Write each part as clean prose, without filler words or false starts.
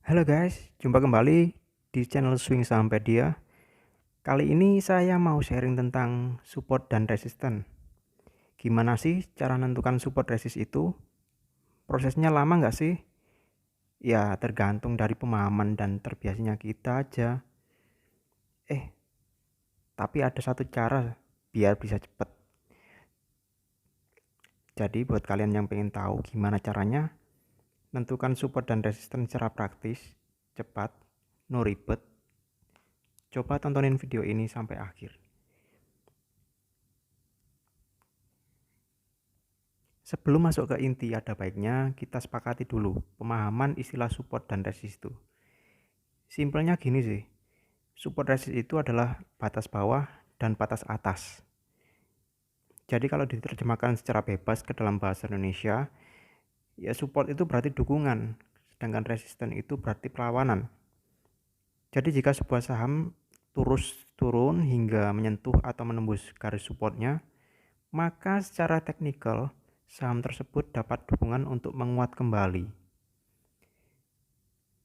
Halo guys, jumpa kembali di channel Swing Sahampedia. Kali ini saya mau sharing tentang support dan resisten. Gimana sih cara menentukan support resist itu? Prosesnya lama nggak sih? Ya tergantung dari pemahaman dan terbiasanya kita aja. Eh, tapi ada satu cara biar bisa cepet. Jadi buat kalian yang pengen tahu gimana caranya menentukan support dan resisten secara praktis, cepat, no ribet, coba tontonin video ini sampai akhir. Sebelum masuk ke inti, ada baiknya kita sepakati dulu pemahaman istilah support dan resist itu. Simpelnya gini sih, support resist itu adalah batas bawah dan batas atas. Jadi kalau diterjemahkan secara bebas ke dalam bahasa Indonesia, ya support itu berarti dukungan, sedangkan resisten itu berarti perlawanan. Jadi jika sebuah saham terus turun hingga menyentuh atau menembus garis supportnya, maka secara teknikal saham tersebut dapat dukungan untuk menguat kembali.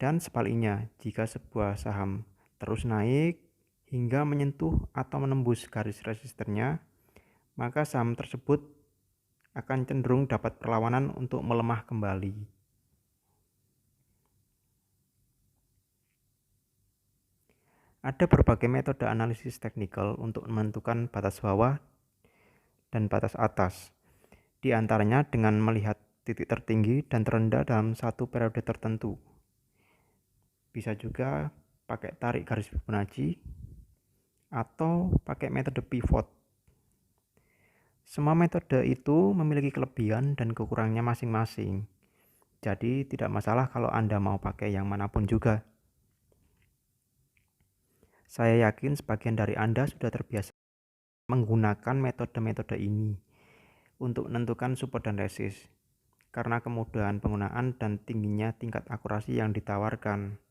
Dan sebaliknya, jika sebuah saham terus naik hingga menyentuh atau menembus garis resistennya, maka saham tersebut akan cenderung dapat perlawanan untuk melemah kembali. Ada berbagai metode analisis teknikal untuk menentukan batas bawah dan batas atas. Di antaranya dengan melihat titik tertinggi dan terendah dalam satu periode tertentu. Bisa juga pakai tarik garis Fibonacci atau pakai metode pivot. Semua metode itu memiliki kelebihan dan kekurangannya masing-masing. Jadi tidak masalah kalau Anda mau pakai yang manapun juga. Saya yakin sebagian dari Anda sudah terbiasa menggunakan metode-metode ini untuk menentukan support dan resist karena kemudahan penggunaan dan tingginya tingkat akurasi yang ditawarkan.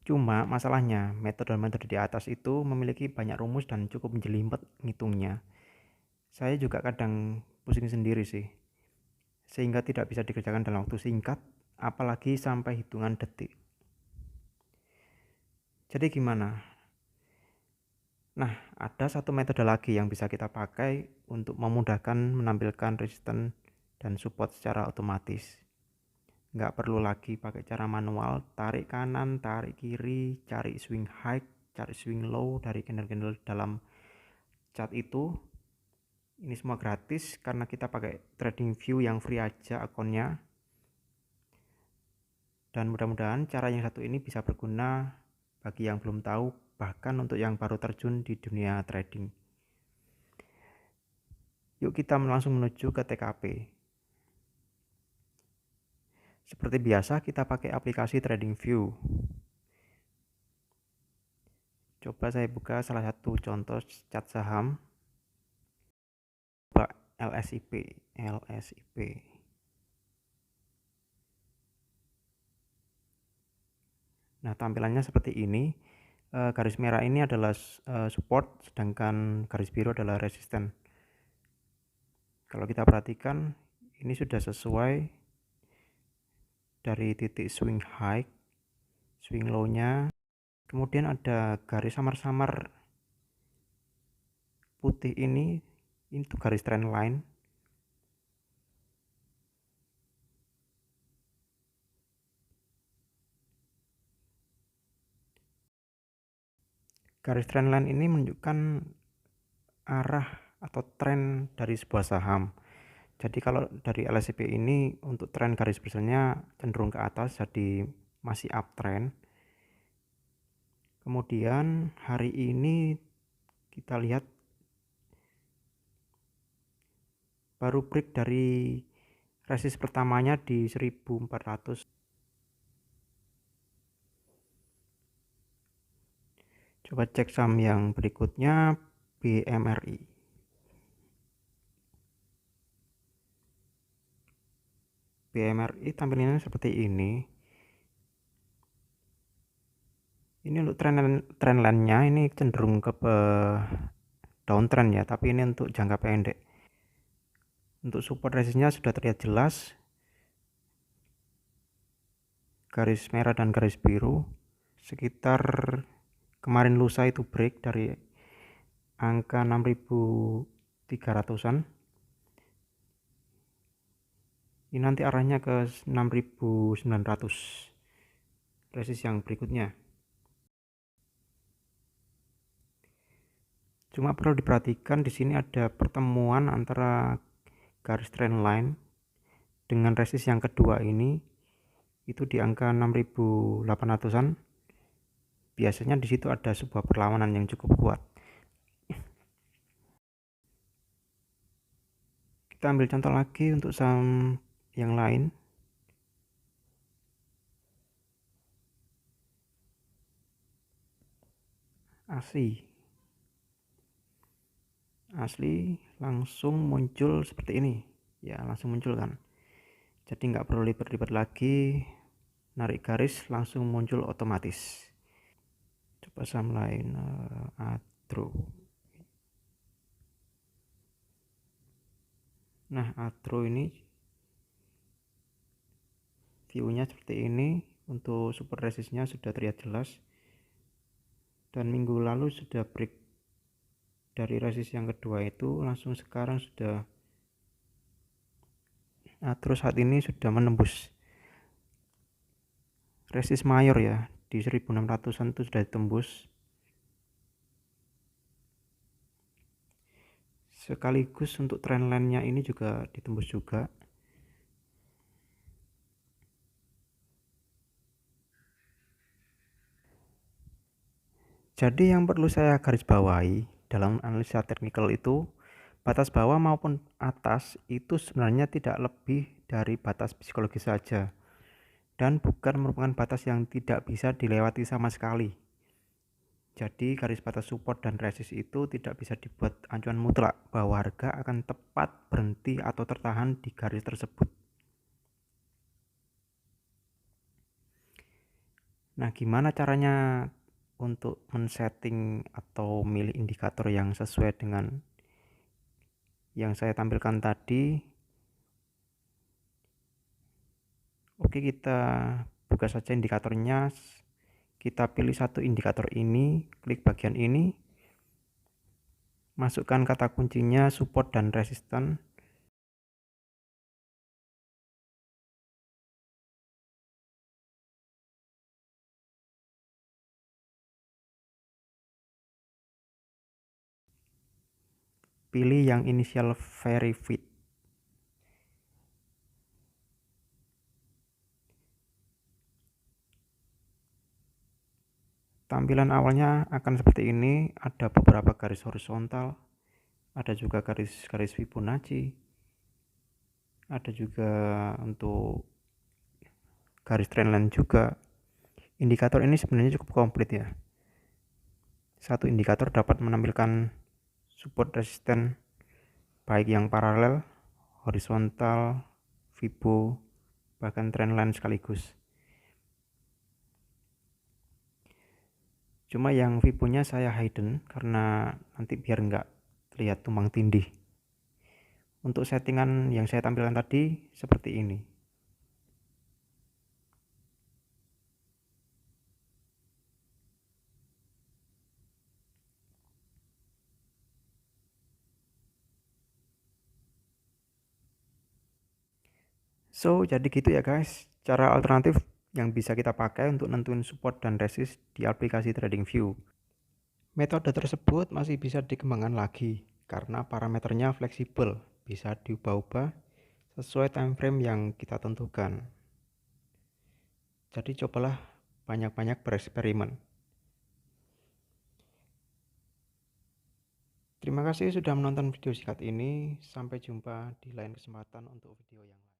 Cuma masalahnya metode-metode di atas itu memiliki banyak rumus dan cukup jelimet ngitungnya. Saya juga kadang pusing sendiri sih, sehingga tidak bisa dikerjakan dalam waktu singkat, apalagi sampai hitungan detik. Jadi gimana? Nah, ada satu metode lagi yang bisa kita pakai untuk memudahkan menampilkan resisten dan support secara otomatis. Nggak perlu lagi pakai cara manual, tarik kanan, tarik kiri, cari swing high, cari swing low dari candle-candle dalam chart itu. Ini semua gratis karena kita pakai TradingView yang free aja akunnya. Dan mudah-mudahan cara yang satu ini bisa berguna bagi yang belum tahu, bahkan untuk yang baru terjun di dunia trading. Yuk kita langsung menuju ke TKP. Seperti biasa kita pakai aplikasi TradingView. Coba saya buka salah satu contoh chart saham. Coba LSIP. Nah, tampilannya seperti ini. Garis merah ini adalah support, sedangkan garis biru adalah resisten. Kalau kita perhatikan, ini sudah sesuai dari titik swing high, swing low-nya. Kemudian ada garis samar-samar putih ini itu garis trend line. Garis trend line ini menunjukkan arah atau tren dari sebuah saham. Jadi kalau dari LSIP ini untuk tren garis besarnya cenderung ke atas, jadi masih uptrend. Kemudian hari ini kita lihat baru break dari resist pertamanya di 1400. Coba cek saham yang berikutnya, BMRI. BMRI tampilannya seperti ini. Ini untuk trend line-nya ini cenderung ke downtrend ya, tapi ini untuk jangka pendek. Untuk support resistnya sudah terlihat jelas. garis merah dan garis biru sekitar kemarin lusa itu break dari angka 6.300-an. Ini nanti arahnya ke 6.900 resist yang berikutnya. Cuma perlu diperhatikan di sini ada pertemuan antara garis trend line dengan resist yang kedua ini itu di angka 6.800-an. Biasanya di situ ada sebuah perlawanan yang cukup kuat. Kita ambil contoh lagi untuk saham yang lain. Asli langsung muncul seperti ini ya, langsung muncul kan, jadi nggak perlu ribet-ribet lagi, narik garis langsung muncul otomatis. Coba saham lain, Adro. Nah, Adro ini view-nya seperti ini. Untuk support resistnya sudah terlihat jelas, dan minggu lalu sudah break dari resist yang kedua itu, langsung sekarang sudah terus saat ini sudah menembus resist mayor ya, di 1600-an itu sudah ditembus. Sekaligus untuk trendline-nya ini juga ditembus juga. Jadi yang perlu saya garis bawahi dalam analisa teknikal itu, batas bawah maupun atas itu sebenarnya tidak lebih dari batas psikologis saja, dan bukan merupakan batas yang tidak bisa dilewati sama sekali. Jadi garis batas support dan resist itu tidak bisa dibuat acuan mutlak bahwa harga akan tepat berhenti atau tertahan di garis tersebut. Nah, gimana caranya untuk men-setting atau milih indikator yang sesuai dengan yang saya tampilkan tadi? Oke, kita buka saja indikatornya. Kita pilih satu indikator ini, klik bagian ini, masukkan kata kuncinya support dan resistance. Pilih yang initial verified. Tampilan awalnya akan seperti ini, ada beberapa garis horizontal, ada juga garis-garis Fibonacci, ada juga untuk garis trendline juga. Indikator ini sebenarnya cukup komplit ya. Satu indikator dapat menampilkan support resisten baik yang paralel, horizontal, Fibo, bahkan trendline sekaligus. Cuma yang Fibonya saya hidden karena nanti biar nggak terlihat tumpang tindih. Untuk settingan yang saya tampilkan tadi seperti ini. So, jadi gitu ya guys, cara alternatif yang bisa kita pakai untuk nentuin support dan resist di aplikasi TradingView. Metode tersebut masih bisa dikembangkan lagi karena parameternya fleksibel, bisa diubah-ubah sesuai time frame yang kita tentukan. Jadi cobalah banyak-banyak bereksperimen. Terima kasih sudah menonton video singkat ini. Sampai jumpa di lain kesempatan untuk video yang lain.